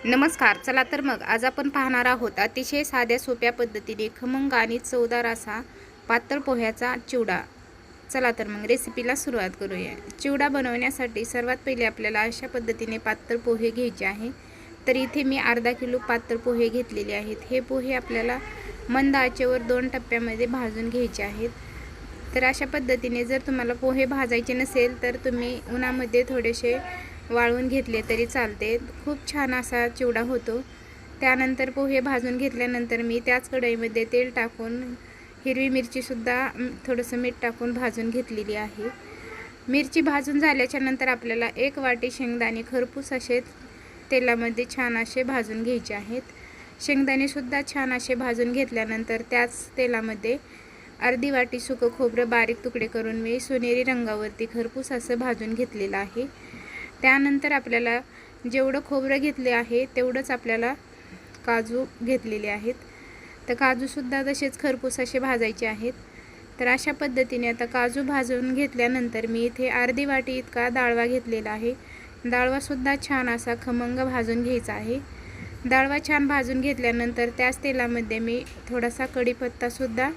नमस्कार. चला तर मग आज आपण पाहणार आहोत अतिशय साध्या सोप्या पद्धतीने खमंग आणि चवदार असा पातळ पोह्याचा चिवडा. चला तर मग रेसिपीला सुरुवात करूया. चिवडा बनवण्यासाठी सर्वात पहिले आपल्याला अशा पद्धतीने पातळ पोहे घ्यायचे आहे. तर इथे मी अर्धा किलो पातळ पोहे घेतलेले आहेत. हे पोहे आपल्याला मंद आचेवर 2 टप्प्यामध्ये भाजून घ्यायचे आहेत. तर अशा पद्धतीने जर तुम्हाला पोहे भाजायचे नसेल तर तुम्ही उन्हामध्ये थोडेसे वाळवून घेतले तरी चालते. खूप छान असा चिवडा होतो. त्यानंतर पोहे भाजून घेतल्यानंतर मी त्याच कढईमध्ये तेल टाकून हिरवी मिरचीसुद्धा थोडंसं मीठ टाकून भाजून घेतलेली आहे. मिरची भाजून झाल्याच्या नंतर आपल्याला 1 वाटी शेंगदाणे खरपूस असे तेलामध्ये छान असे भाजून घ्यायचे आहेत. शेंगदाणेसुद्धा छान असे भाजून घेतल्यानंतर त्याच तेलामध्ये अर्धी वाटी सुकं खोबरं बारीक तुकडे करून मी सोनेरी रंगावरती खरपूस असं भाजून घेतलेलं आहे. त्यानंतर आपल्याला जेवढं खोबरं घेतले आहे तेवढंच आपल्याला काजू घेतलेले आहेत. तर काजूसुद्धा तसेच खरपूस असे भाजायचे आहेत. तर अशा पद्धतीने आता काजू भाजून घेतल्यानंतर मी इथे अर्धी वाटी इतका डाळवा घेतलेला आहे. डाळवासुद्धा छान असा खमंग भाजून घ्यायचा आहे. डाळवा छान भाजून घेतल्यानंतर त्याच तेलामध्ये मी थोडासा कढीपत्तासुद्धा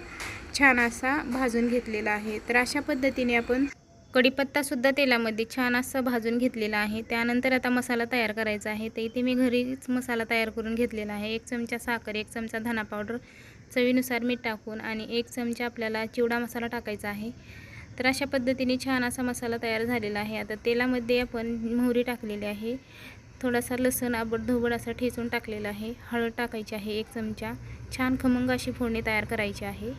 छान असा भाजून घेतलेला आहे. तर अशा पद्धतीने आपण कढीपत्तासुद्धा तेलामध्ये छान असं भाजून घेतलेला आहे. त्यानंतर आता मसाला तयार करायचा आहे. तर इथे मी घरीच मसाला तयार करून घेतलेला आहे. 1 चमचा साखर, 1 चमचा धना पावडर, चवीनुसार मीठ टाकून आणि 1 चमचा आपल्याला चिवडा मसाला टाकायचा आहे. तर अशा पद्धतीने छान असा मसाला तयार झालेला आहे. आता तेलामध्ये आपण मोहरी टाकलेली आहे. थोडासा लसूण आबडधोबड असा ठेचून टाकलेला आहे. हळद टाकायची आहे 1 चमचा. छान खमंग अशी फोडणी तयार करायची आहे.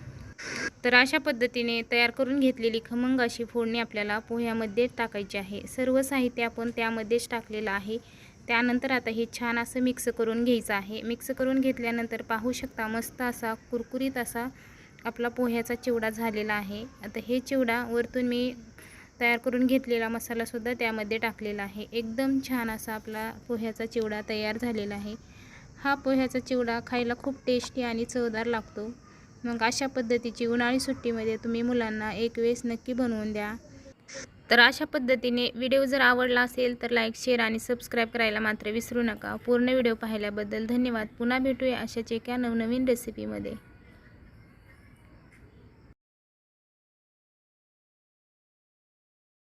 तर अशा पद्धतीने तयार करून घेतलेली खमंग अशी फोडणी आपल्याला पोह्यामध्ये टाकायची आहे. सर्व साहित्य आपण त्यामध्येच टाकलेलं आहे. त्यानंतर आता हे छान असं मिक्स करून घ्यायचं आहे. मिक्स करून घेतल्यानंतर पाहू शकता मस्त असा कुरकुरीत असा आपला पोह्याचा चिवडा झालेला आहे. आता हे चिवडा वरतून मी तयार करून घेतलेला मसालासुद्धा त्यामध्ये टाकलेला आहे. एकदम छान असा आपला पोह्याचा चिवडा तयार झालेला आहे. हा पोह्याचा चिवडा खायला खूप टेस्टी आणि चवदार लागतो. मग अशा पद्धतीची उन्हाळी सुट्टीमध्ये तुम्ही मुलांना एक वेळेस नक्की बनवून द्या. तर अशा पद्धतीने व्हिडिओ जर आवडला असेल तर लाईक, शेअर आणि सबस्क्राईब करायला मात्र विसरू नका. पूर्ण व्हिडिओ पाहिल्याबद्दल धन्यवाद. पुन्हा भेटूया अशाच एका नवनवीन रेसिपीमध्ये.